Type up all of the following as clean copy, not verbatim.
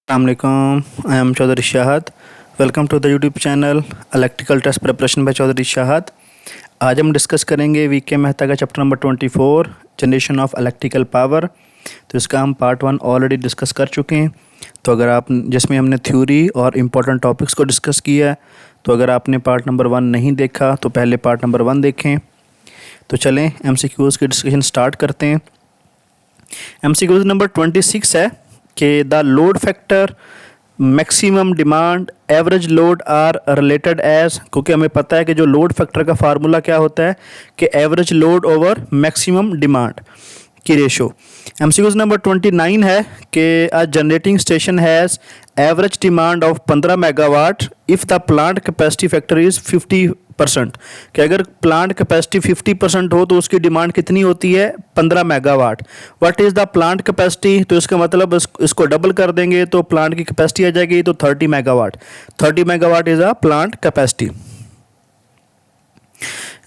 Assalamualaikum. I am Chaudhary Shahad. Welcome to the YouTube channel electrical test preparation by Chaudhary Shahad. आज हम discuss करेंगे VK Mehta का chapter number 24 generation of electrical power. तो इसका हम part 1 already discuss कर चुके हैं। तो अगर आप जिसमें हमने थ्योरी और इम्पोर्टेंट टॉपिक्स को डिस्कस किया है, तो अगर आपने पार्ट नंबर 1 नहीं देखा तो पहले पार्ट नंबर 1 देखें। तो चलें MCQs की डिस्कशन स्टार्ट करते हैं। MCQs नंबर 26 है कि the load factor, maximum demand, average load are related as. क्योंकि हमें पता है कि जो लोड फैक्टर का फार्मूला क्या होता है कि average load over maximum demand की रेशो। MCQs नंबर 29 है कि a generating station has average demand of 15 megawatt if the plant capacity factor is 50%। कि अगर प्लांट कैपेसिटी 50% हो तो उसकी डिमांड कितनी होती है? 15 megawatt. What is the plant capacity? तो इसका मतलब इसको डबल कर देंगे तो प्लांट की कैपेसिटी आ जाएगी तो 30 megawatt. 30 megawatt is a plant capacity.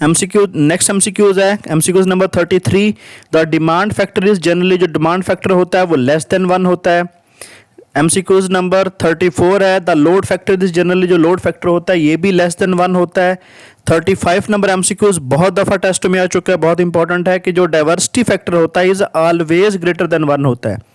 Next MCQs है MCQs number 33। The demand factor is generally, जो डिमांड फैक्टर होता है वो लेस देन 1 होता है। MCQs नंबर 34 है the load factor is generally, जो लोड फैक्टर होता है ये भी लेस देन 1 होता है। 35 नंबर MCQs बहुत दफ़ा टेस्ट में आ चुका है, बहुत इंपॉर्टेंट है कि जो डाइवर्सिटी फैक्टर होता है इज ऑलवेज ग्रेटर देन 1 होता है।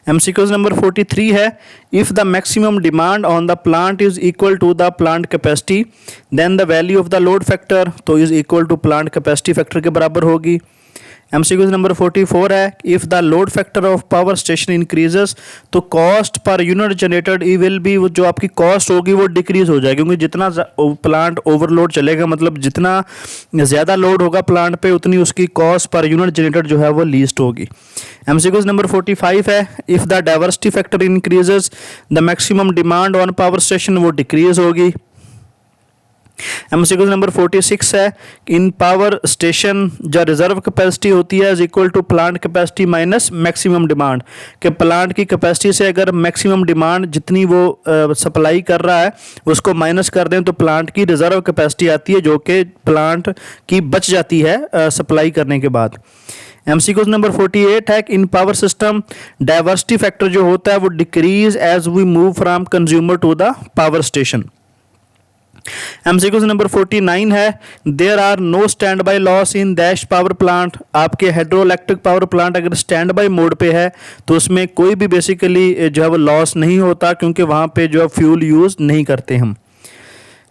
MCQs नंबर 43 है if the maximum demand on the plant is equal to the plant capacity then the value of the load factor तो is equal to plant capacity factor के बराबर होगी। MCQs number 44 है if the load factor of power station increases तो cost per unit generated ई will be, जो आपकी cost होगी वो डिक्रीज हो जाएगी, क्योंकि जितना प्लांट ओवरलोड चलेगा, मतलब जितना ज़्यादा लोड होगा प्लांट पे उतनी उसकी कॉस्ट पर यूनिट जनरेटेड जो है वो लीस्ट होगी। MCQs नंबर 45 है if the diversity factor increases the maximum demand on power station वो डिक्रीज होगी। MCQs नंबर 46 है इन पावर स्टेशन जो रिजर्व कैपेसिटी होती है is equal to plant capacity minus maximum demand. के प्लांट की कैपेसिटी से अगर मैक्सिमम डिमांड जितनी वो सप्लाई कर रहा है उसको माइनस कर दें तो प्लांट की रिजर्व कैपेसिटी आती है, जो कि प्लांट की बच जाती है सप्लाई करने के बाद। MCQs नंबर 48 है in power system diversity factor जो होता है वो decrease as we move from consumer to the power station. MCQs number 49 है there are no standby loss in dash power plant. आपके हाइड्रो इलेक्ट्रिक पावर प्लांट अगर standby mode पे है तो उसमें कोई भी बेसिकली जो है वो लॉस नहीं होता, क्योंकि वहाँ पे जो है फ्यूल यूज़ नहीं करते हम।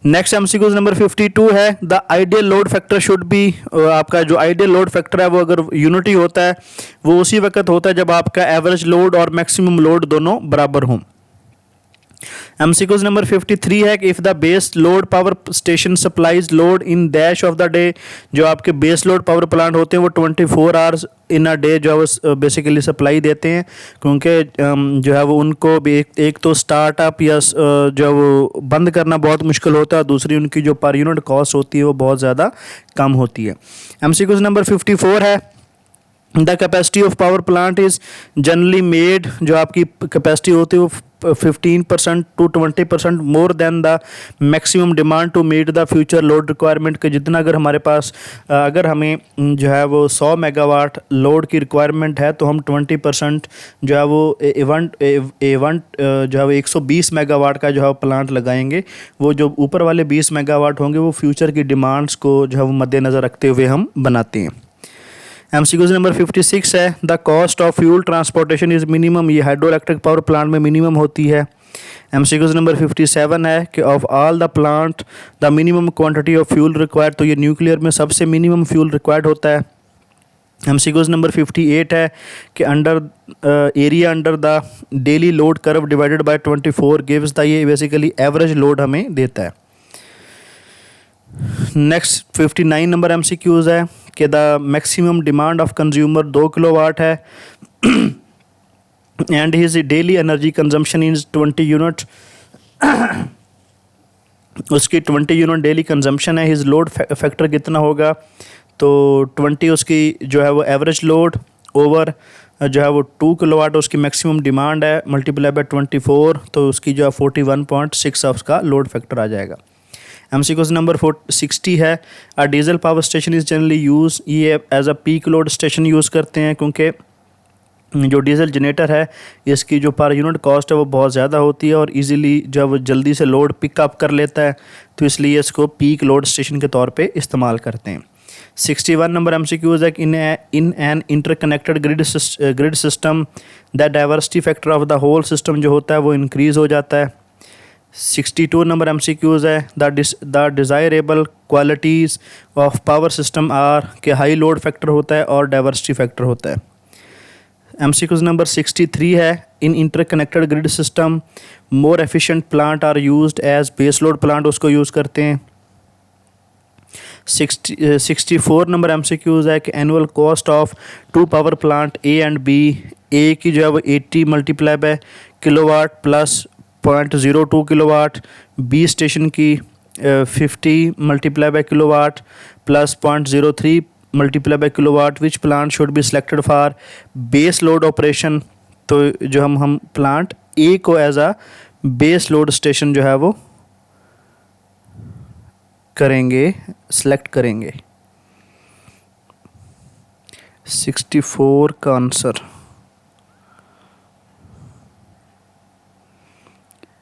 नेक्स्ट MCQs नंबर 52 है the ideal load factor should be. आपका जो आइडियल लोड फैक्टर है वो अगर यूनिटी होता है वो उसी वक्त होता है जब आपका एवरेज लोड और मैक्सिमम लोड दोनों बराबर हों। MCQs नंबर 53 है कि if the base load power station supplies load in dash of the day, जो आपके बेस लोड पावर प्लांट होते हैं वो 24 आवर्स इन अ डे जो है वो बेसिकली सप्लाई देते हैं, क्योंकि जो है वो उनको भी एक तो स्टार्टअप या जो है वो बंद करना बहुत मुश्किल होता है, दूसरी उनकी जो पर यूनिट कॉस्ट होती है वो बहुत ज़्यादा कम होती है। MCQs नंबर 54 है the capacity of power plant is generally made, जो आपकी कैपेसिटी होती है वो 15% to 20% more than the maximum demand to meet the future load requirement. के जितना अगर हमारे पास अगर हमें जो है वो 100 मेगावाट लोड की रिक्वायरमेंट है तो हम 20% जो है वो इवेंट जो है वो 120 मेगावाट का जो है प्लांट लगाएंगे। वो जो ऊपर वाले 20 मेगावाट होंगे वो फ्यूचर की डिमांड्स को जो है वो मद्देनज़र रखते हुए हम बनाते हैं। MCQs नंबर 56 है the cost of fuel transportation is minimum. ये हाइड्रो इलेक्ट्रिक पावर प्लांट में मिनिमम होती है। MCQs नंबर 57 है कि of all the plant the minimum quantity of fuel required, तो ये न्यूक्लियर में सबसे मिनिमम फ्यूल रिक्वायर्ड होता है। MCQs नंबर 58 है कि under area under the daily load curve divided by 24 gives the, ये बेसिकली एवरेज लोड हमें देता है। नेक्स्ट 59 नंबर MCQs है कि the maximum demand of consumer 2 kilowatt है and his daily energy consumption is 20 unit. उसकी 20 यूनिट डेली कंजम्पशन है। His load factor कितना होगा? तो 20 उसकी जो है वो एवरेज लोड ओवर जो है वो 2 किलोवाट उसकी मैक्सिमम डिमांड है, मल्टीप्लाई बाय 24 तो उसकी जो है 41.6 उसका लोड फैक्टर आ जाएगा। MCQ नंबर 60 है, a diesel power station is generally use, ये as a peak load station use करते हैं क्योंकि जो डीजल जनरेटर है इसकी जो पर यूनिट कॉस्ट है वो बहुत ज़्यादा होती है और इजीली जब जल्दी से लोड पिकअप कर लेता है, तो इसलिए इसको पीक लोड स्टेशन के तौर पे इस्तेमाल करते हैं। 61 नंबर MCQs है कि in an interconnected grid system the diversity factor of the whole system जो होता है वो इंक्रीज़ हो जाता है। 62 नंबर MCQs है the desirable qualities of power system are के हाई लोड फैक्टर होता है और डाइवर्सिटी फैक्टर होता है। MCQs नंबर 63 है in interconnected grid system more efficient plant are used as base load plant उसको यूज़ करते हैं। 64 नंबर MCQs है कि annual cost of two power plant A and B, A की जो है वो 80 multiply by kilowatt plus 0.02 kilowatt, B station की 50 multiply by kilowatt plus 0.03 multiply by kilowatt, which plant should be selected for base load operation. तो जो हम plant A को as a base load station जो है वो करेंगे, सिलेक्ट करेंगे। 64 का आंसर,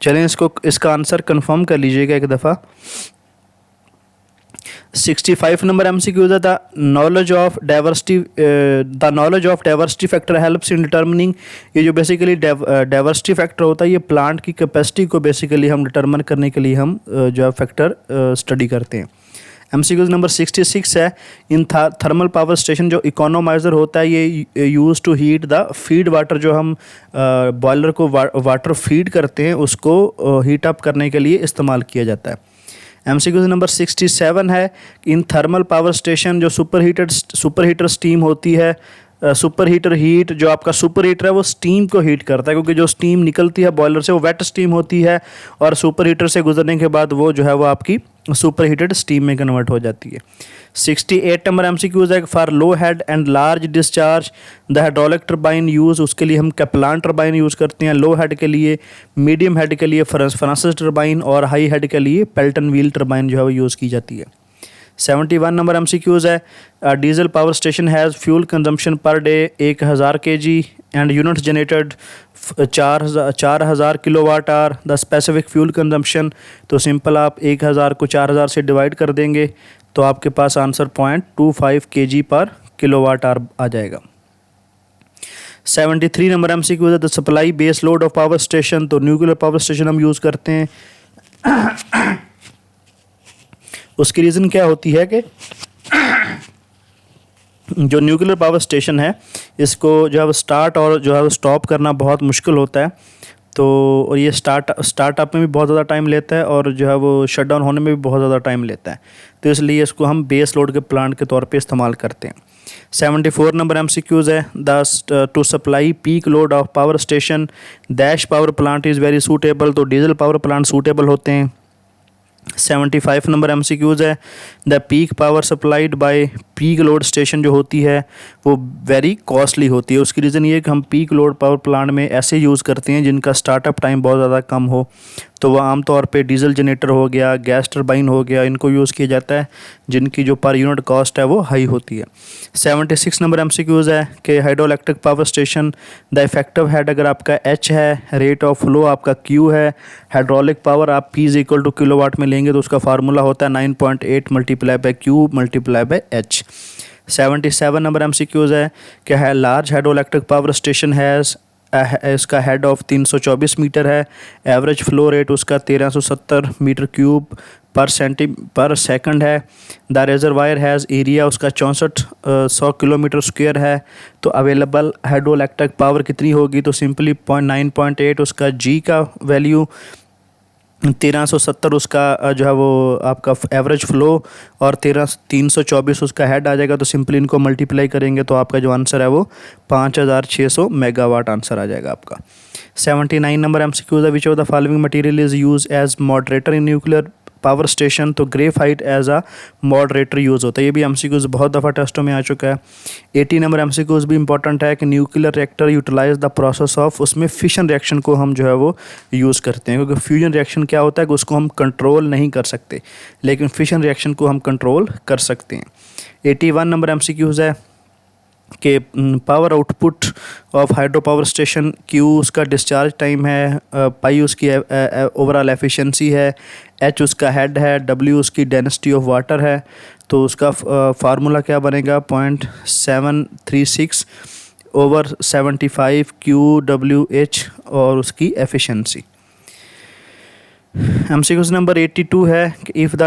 चलें इसका आंसर कंफर्म कर लीजिएगा एक दफ़ा। 65 नंबर MCQ है the knowledge of diversity factor helps in determining, ये जो बेसिकली डाइवर्सिटी फैक्टर होता है ये प्लांट की कैपेसिटी को बेसिकली हम डिटर्मिन करने के लिए हम जो है फैक्टर स्टडी करते हैं। MCQ नंबर 66 है इन थर्मल पावर स्टेशन जो इकोनोमाइज़र होता है ये use to heat the feed water, जो हम बॉयलर को वाटर फीड करते हैं उसको हीट अप करने के लिए इस्तेमाल किया जाता है। MCQ नंबर 67 है इन थर्मल पावर स्टेशन जो सुपर हीटर स्टीम होती है, सुपर हीटर हीट जो आपका सुपर हीटर है वो स्टीम को हीट करता है क्योंकि जो स्टीम निकलती है बॉयलर से वो वेट स्टीम होती है और सुपर हीटर से गुजरने के बाद वो जो है वो आपकी सुपर हीटेड स्टीम में कन्वर्ट हो जाती है। 68 नंबर MCQs है for low head and large discharge the hydraulic turbine use, उसके लिए हम कैप्लान टर्बाइन यूज़ करते हैं। लो हेड के लिए, मीडियम हेड के लिए फ्रांसिस टर्बाइन और हाई हेड के लिए पेल्टन व्हील टर्बाइन जो है वो यूज़ की जाती है। 71 नंबर MCQs है diesel power station has fuel consumption per day 1000 kg and units generated 4000 kilowatt hour the specific fuel consumption, तो सिंपल आप 1000 को 4000 से डिवाइड कर देंगे तो आपके पास आंसर 0.25 kg पर किलोवाट आर आ जाएगा। 73 नंबर MCQ है the supply base load of power station, तो न्यूक्लियर पावर स्टेशन हम यूज़ करते हैं। उसकी रीज़न क्या होती है कि जो न्यूक्लियर पावर स्टेशन है इसको जो है वो स्टार्ट और जो है वो स्टॉप करना बहुत मुश्किल होता है, तो और ये स्टार्टअप में भी बहुत ज़्यादा टाइम लेता है और जो है वो शट डाउन होने में भी बहुत ज़्यादा टाइम लेता है, तो इसलिए इसको हम बेस लोड के प्लांट के तौर पे इस्तेमाल करते हैं। 74 नंबर MCQs है the two supply peak load of power station dash power plant is very suitable, तो डीजल पावर प्लांट सूटेबल होते हैं। 75 नंबर MCQs है the peak power supplied by peak load station जो होती है वो वेरी कॉस्टली होती है। उसकी रीज़न ये है कि हम पीक लोड पावर प्लांट में ऐसे यूज़ करते हैं जिनका स्टार्टअप टाइम बहुत ज़्यादा कम हो, तो वह आमतौर पे डीजल जनरेटर हो गया, गैस टरबाइन हो गया, इनको यूज़ किया जाता है जिनकी जो पर यूनिट कॉस्ट है वो हाई होती है। 76 नंबर MCQs है कि hydroelectric power station the effective head अगर आपका H है, रेट ऑफ फ्लो आपका Q है, हाइड्रोलिक पावर आप P = किलोवाट में लेंगे तो उसका फार्मूला होता है 9.8 multiply by Q multiply by H। 77 number MCQs है कि है large hydroelectric power station has इसका हेड ऑफ 324 मीटर है, एवरेज फ्लो रेट उसका 1370 मीटर क्यूब पर सेकंड है, द रिजर्वायर हैज़ एरिया उसका 6400 किलोमीटर स्क्वायर है, तो अवेलेबल हाइड्रोइलेक्ट्रिक पावर कितनी होगी, तो सिंपली 9.8 उसका G का वैल्यू, 1370 उसका जो है वो आपका एवरेज फ्लो और 324 उसका हेड आ जाएगा, तो सिंपली इनको मल्टीप्लाई करेंगे तो आपका जो आंसर है वो 5600 मेगावाट आंसर आ जाएगा आपका। 79 नंबर MCQ है which of the following material is use as moderator in nuclear power station तो graphite as a moderator use होता है। ये भी एमसीक्यूज़ बहुत दफ़ा टेस्टों में आ चुका है। 80 नंबर एमसीक्यूज़ भी इंपॉर्टेंट है कि nuclear reactor utilise the process of, उसमें फिशन रिएक्शन को हम जो है वो यूज़ करते हैं, क्योंकि फ्यूजन रिएक्शन क्या होता है कि उसको हम कंट्रोल नहीं कर सकते, लेकिन फिशन रिएक्शन को हम कंट्रोल कर सकते हैं। 81 नंबर एमसीक्यूज़ है कि power output of hydro power station, Q उसका डिस्चार्ज टाइम है, पाई उसकी ओवरऑल एफिशिएंसी है, एच उसका हेड है, डब्ल्यू उसकी डेंसिटी ऑफ वाटर है। तो उसका फार्मूला क्या बनेगा 0.736 ओवर 75 क्यू डब्ल्यू एच और उसकी एफिशिएंसी। एमसीक्यूज नंबर 82 है कि if the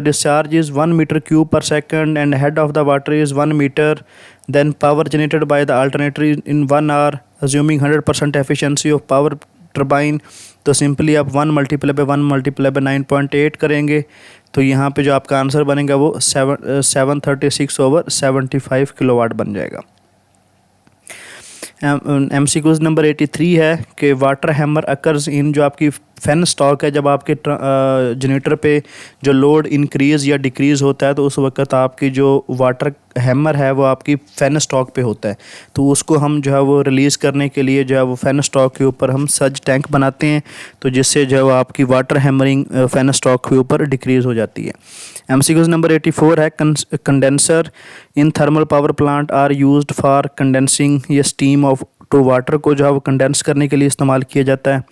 discharge is 1 metre cube per second and head of the water is 1 metre, then power generated by the alternator in 1 hour assuming 100% efficiency of power turbine. तो simply आप 1 multiply by 1 multiply by 9.8 करेंगे, तो यहाँ पे जो आपका answer बनेगा वो 736 ओवर 75 किलोवाट बन जाएगा। एमसीक्यूज नंबर 83 है कि वाटर हैमर अकर्स इन, जो आपकी फैन स्टॉक है, जब आपके जनरेटर पे जो लोड इंक्रीज़ या डिक्रीज़ होता है तो उस वक्त आपकी जो वाटर हैमर है वो आपकी फैन स्टॉक पे होता है। तो उसको हम जो है वो रिलीज़ करने के लिए जो है वो फैन स्टॉक के ऊपर हम सज टैंक बनाते हैं, तो जिससे जो है वो आपकी वाटर हैमरिंग फैन स्टॉक के ऊपर डिक्रीज़ हो जाती है। एमसीक्यूज नंबर 84 है condenser in thermal power plant are used for condensing ये स्टीम ऑफ टू वाटर, को जो है वो कंडेंस करने के लिए इस्तेमाल किया जाता है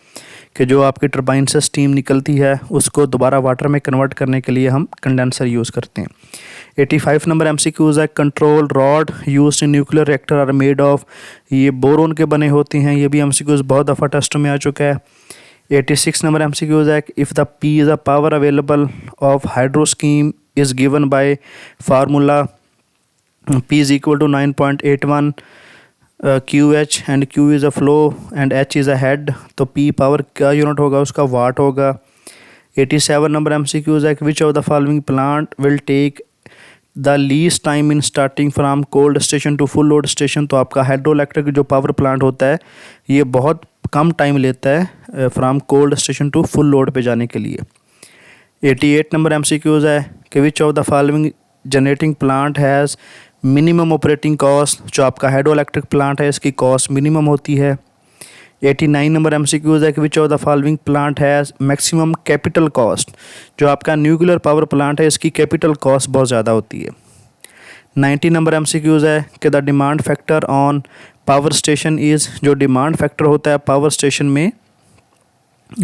कि जो आपकी टरबाइन से स्टीम निकलती है उसको दोबारा वाटर में कन्वर्ट करने के लिए हम कंडेंसर यूज़ करते हैं। 85 नंबर एमसीक्यूज़ है control rod used in nuclear reactor are made of, ये बोरोन के बने होते हैं। ये भी एमसीक्यूज़ बहुत दफ़ा टेस्टों में आ चुका है। 86 नंबर एमसीक्यूज़ है if the P is a power available of hydro scheme is given by formula P is equal to 9.81 Q H and Q is a flow and H is a head, तो P power का unit होगा उसका watt होगा। 87 number MCQs है which of the following plant will take the least time in starting from cold station to full load station. तो आपका hydro electric जो power plant होता है ये बहुत कम टाइम लेता है from cold station to full load पे जाने के लिए। 88 नंबर एमसीक्यूज़ है कि which of the following generating plant has minimum operating cost, जो आपका हाइड्रो इलेक्ट्रिक प्लांट है इसकी कॉस्ट मिनिमम होती है। 89 नंबर एमसीक्यूज़ है कि which of the following plant has maximum capital cost, जो आपका न्यूक्लियर पावर प्लांट है इसकी कैपिटल कॉस्ट बहुत ज़्यादा होती है। 90 नंबर एमसीक्यूज़ है कि the demand factor on power station is, जो डिमांड फैक्टर होता है पावर स्टेशन में,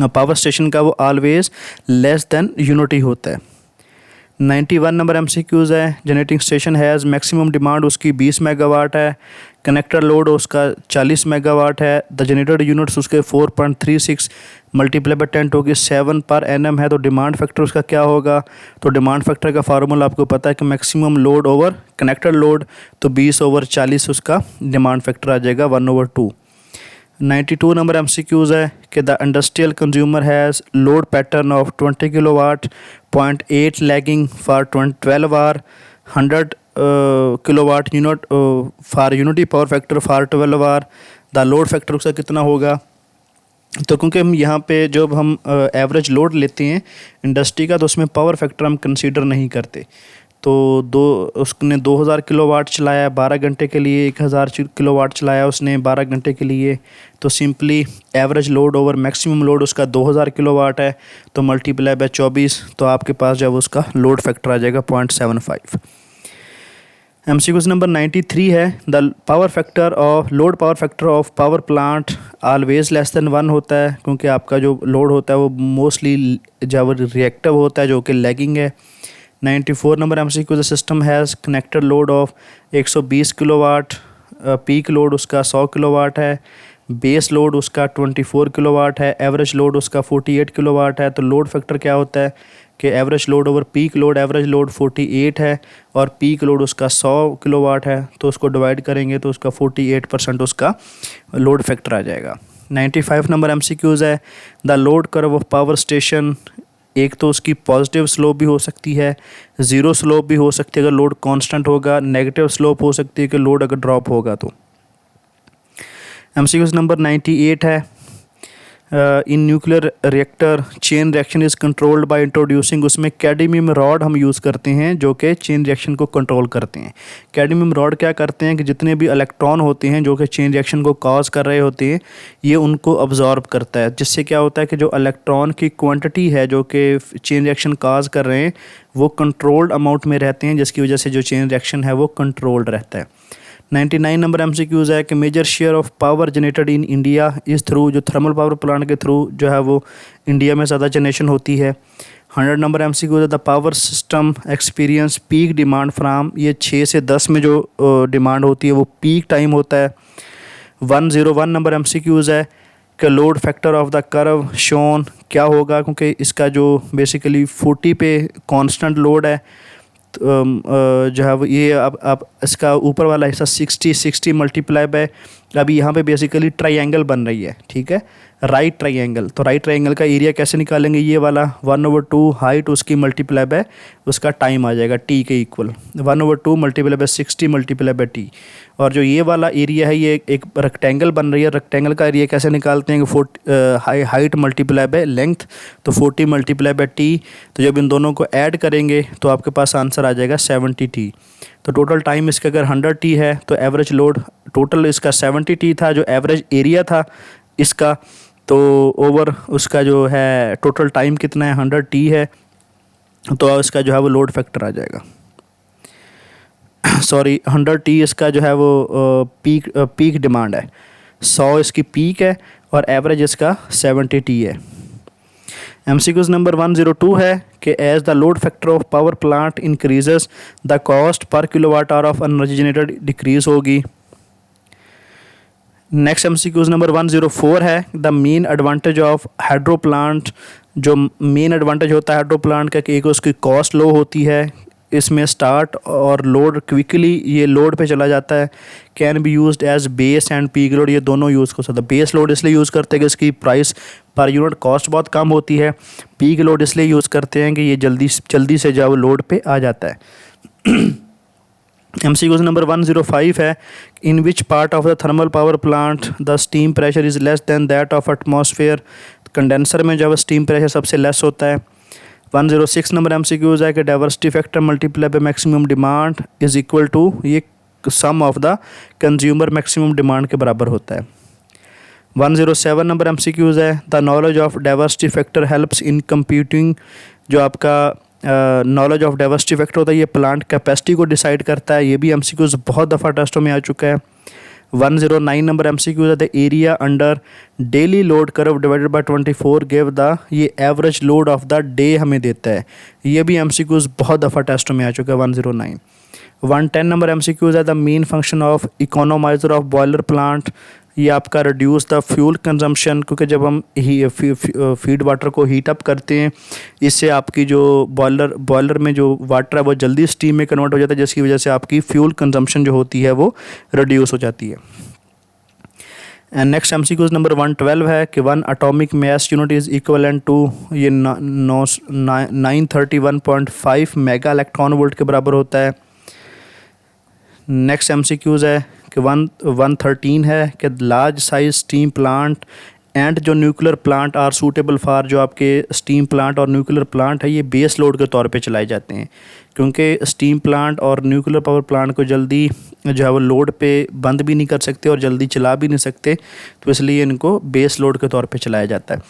पावर स्टेशन का वो ऑलवेज लेस देन यूनिटी होता है। 91 नंबर एमसीक्यूज़ है generating station has maximum demand उसकी 20 मेगावाट है, कनेक्टर लोड उसका 40 मेगावाट है, द जनरेटेड यूनिट्स उसके 4.36 मल्टीप्लाई बाय 10 होगी 7 पर एनएम है, तो डिमांड फैक्टर उसका क्या होगा। तो डिमांड फैक्टर का फार्मूला आपको पता है कि maximum load over connector load, तो 20 ओवर 40 उसका डिमांड फैक्टर आ जाएगा 1/2। 92 नंबर एमसीक्यूज़ है कि the industrial consumer has load pattern of 20 kilowatt 0.8 lagging for 12 hour 100 kilowatt unit for unity power factor for 12 hour, the load factor उसका कितना होगा। तो क्योंकि हम यहाँ पे जब हम एवरेज लोड लेते हैं इंडस्ट्री का तो उसमें पावर फैक्टर हम कंसीडर नहीं करते, तो उसने 2000 किलोवाट चलाया 12 घंटे के लिए, 1000 किलोवाट चलाया उसने 12 घंटे के लिए, तो simply average load over maximum load उसका 2000 किलोवाट है, तो मल्टीप्लाई बाय 24, तो आपके पास जब उसका लोड फैक्टर आ जाएगा 0.75। एमसीक्यूज़ नंबर 93 है the power factor of load power factor of power plant always less than 1 होता है, क्योंकि आपका जो लोड होता है वो मोस्टली जब रिएक्टिव होता है जो कि लैगिंग है। 94 number MCQ the system has connected load of 120 kilowatt, peak load उसका 100 किलोवाट है, बेस लोड उसका 24 किलोवाट है, एवरेज लोड उसका 48 किलोवाट है। तो लोड फैक्टर क्या होता है कि average load over peak load, average load 48 है और पीक लोड उसका 100 किलोवाट है, तो उसको डिवाइड करेंगे तो उसका 48% उसका लोड फैक्टर आ जाएगा। 95 नंबर एमसीक्यूज़ है the load curve of power station, एक तो उसकी पॉजिटिव स्लोप भी हो सकती है, ज़ीरो स्लोप भी हो सकती है अगर लोड कांस्टेंट होगा, नेगेटिव स्लोप हो सकती है कि लोड अगर ड्रॉप होगा तो। एमसीक्यूज़ नंबर 98 है in nuclear reactor chain reaction is controlled by introducing, उसमें कैडमियम रॉड हम यूज़ करते हैं जो कि चेन रिएक्शन को कंट्रोल करते हैं। कैडमियम रॉड क्या करते हैं कि जितने भी इलेक्ट्रॉन होते हैं जो कि चेन रिएक्शन को कॉज कर रहे होते हैं, ये उनको अब्जॉर्ब करता है, जिससे क्या होता है कि जो इलेक्ट्रॉन की क्वांटिटी है जो कि चेन रिएक्शन कॉज कर रहे हैं वो कंट्रोल्ड अमाउंट में रहते हैं, जिसकी वजह से जो चेन रिएक्शन है वो कंट्रोल्ड रहता है। 99 नंबर MCQs है कि major share of power generated in India is through, जो थर्मल पावर प्लांट के थ्रू जो है वो इंडिया में ज़्यादा जनरेशन होती है। 100 नंबर MCQs है the power system experience peak demand from, ये 6 से 10 में जो डिमांड होती है वो पीक टाइम होता है। 101 नंबर MCQs है कि load factor of the curve shown क्या होगा, क्योंकि इसका जो बेसिकली 40 पे कांस्टेंट लोड है, जो है वो ये अब इसका ऊपर वाला हिस्सा 60 मल्टीप्लाई बाय, अभी यहाँ पे बेसिकली ट्रायंगल बन रही है, ठीक है, राइट ट्रायंगल। तो राइट ट्रायंगल का एरिया कैसे निकालेंगे, ये वाला 1/2 हाइट उसकी मल्टीप्लाई बाय उसका टाइम आ जाएगा टी के equal, 1/2 multiply by 60 multiply by T. और जो ये वाला एरिया है ये एक रेक्टेंगल बन रही है, रेक्टेंगल का एरिया कैसे निकालते हैं कि हाइट मल्टीप्लाई बाय लेंथ, तो 40 मल्टीप्लाई बाय टी, तो जब इन दोनों को ऐड करेंगे तो आपके पास आंसर आ जाएगा 70 टी। तो टोटल टाइम इसका अगर 100 टी है तो एवरेज लोड टोटल इसका 70 टी था, जो एवरेज एरिया था इसका, तो ओवर उसका जो है टोटल टाइम कितना है 100 टी है, तो इसका जो है वो लोड फैक्टर आ जाएगा, सॉरी 100 टी इसका जो है वो पीक डिमांड है, 100 इसकी पीक है और एवरेज इसका 70 टी है। MCQs नंबर 102 है कि as the load factor of power plant increases the cost per kilowatt hour of energy generated decrease होगी। नेक्स्ट MCQs नंबर 104 है the main advantage of hydro plant, जो main advantage होता है hydro plant का कि एक उसकी कॉस्ट लो होती है, इसमें स्टार्ट और लोड क्विकली ये लोड पे चला जाता है, can be used as base and peak load, ये दोनों यूज़ कर सकते हैं। बेस लोड इसलिए यूज़ करते हैं कि इसकी प्राइस पर यूनिट कॉस्ट बहुत कम होती है, पीक लोड इसलिए यूज़ करते हैं कि ये जल्दी से जो लोड पे आ जाता है। MCQs नंबर 105 है in which part of the thermal power plant the steam pressure is less than that of atmosphere, condenser में जब स्टीम प्रेशर सबसे लेस होता है। 106 नंबर MCQs है कि diversity factor multiply by maximum demand is equal to, ये sum of the consumer maximum demand के बराबर होता है। 107 नंबर MCQs है the knowledge of diversity factor helps in computing, जो आपका नॉलेज ऑफ डाइवर्सिटी फैक्टर होता है ये प्लांट कैपेसिटी को डिसाइड करता है, ये भी MCQs बहुत दफ़ा टेस्टों में आ चुका है। 109 नंबर MCQs है the area under daily load curve divided by 24 give the, ये average load of the day हमें देता है, ये भी MCQs बहुत दफ़ा टेस्टों में आ चुका है 109। 110 नंबर MCQs है the main function of economiser of boiler plant, ये आपका रिड्यूस द फ्यूल कंजम्पशन, क्योंकि जब हम फीड वाटर को हीट अप करते हैं इससे आपकी जो बॉयलर में जो वाटर है वो जल्दी स्टीम में कन्वर्ट हो जाता है, जिसकी वजह से आपकी फ्यूल कंजम्पशन जो होती है वो रिड्यूस हो जाती है। एंड नेक्स्ट MCQs नंबर 112 है कि 1 atomic mass unit is equivalent to, ये 931.5 मेगा इलेक्ट्रॉन वोल्ट के बराबर होता है। नेक्स्ट MCQs है कि 113 है कि large size steam plant and जो nuclear plant are suitable for, जो आपके स्टीम प्लांट और न्यूक्लियर प्लांट है ये बेस लोड के तौर पे चलाए जाते हैं, क्योंकि स्टीम प्लांट और न्यूक्लियर पावर प्लांट को जल्दी जो है वो लोड पे बंद भी नहीं कर सकते और जल्दी चला भी नहीं सकते, तो इसलिए इनको बेस लोड के तौर पे चलाया जाता है।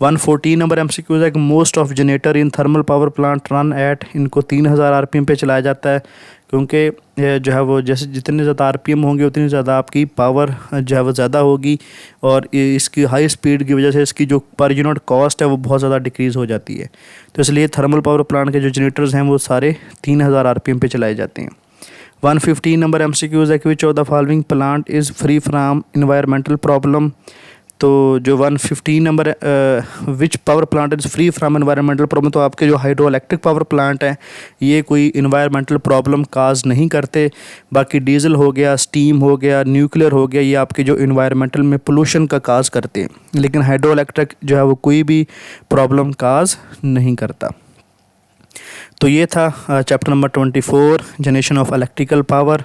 114 नंबर MCQs है कि most of generator in thermal power plant run at, इनको 3000 RPM पे चलाया जाता है, क्योंकि जो है वो जैसे जितने ज़्यादा RPM होंगे उतनी ज़्यादा आपकी पावर जो है वो ज़्यादा होगी, और इसकी हाई स्पीड की वजह से इसकी जो पर यूनिट कॉस्ट है वो बहुत ज़्यादा डिक्रीज़ हो जाती है, तो इसलिए थर्मल पावर प्लांट के जो जनरेटर्स हैं वो सारे 3000 RPM पे चलाए जाते हैं। 115 नंबर MCQs है कि which of the following plant is free from environmental problem, तो जो 115 number which power plant is free from environmental problem, तो आपके जो हाइड्रो इलेक्ट्रिक पावर प्लांट हैं ये कोई इन्वायरमेंटल प्रॉब्लम काज नहीं करते, बाकी डीजल हो गया, स्टीम हो गया, न्यूक्लियर हो गया, ये आपके जो इन्वायरमेंटल में पोल्यूशन का काज करते हैं, लेकिन हाइड्रो इलेक्ट्रिक जो है वो कोई भी प्रॉब्लम काज नहीं करता। तो ये था chapter number 24 generation of electrical power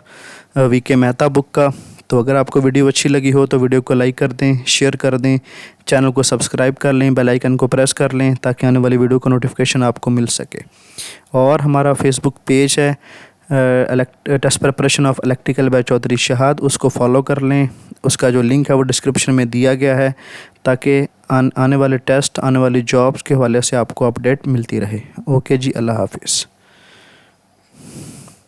VK Mehta book का। तो अगर आपको वीडियो अच्छी लगी हो तो वीडियो को लाइक कर दें, शेयर कर दें, चैनल को सब्सक्राइब कर लें, बेल आइकन को प्रेस कर लें ताकि आने वाली वीडियो का नोटिफिकेशन आपको मिल सके। और हमारा फेसबुक पेज है test preparation of electrical by Chaudhary Shahad, उसको फॉलो कर लें। उसका जो लिंक है वो डिस्क्रिप्शन में दिया गया है ताकि आने वाले टेस्ट, आने वाली जॉब्स के हवाले से आपको अपडेट मिलती रहे। ओके जी, अल्लाह हाफिज़।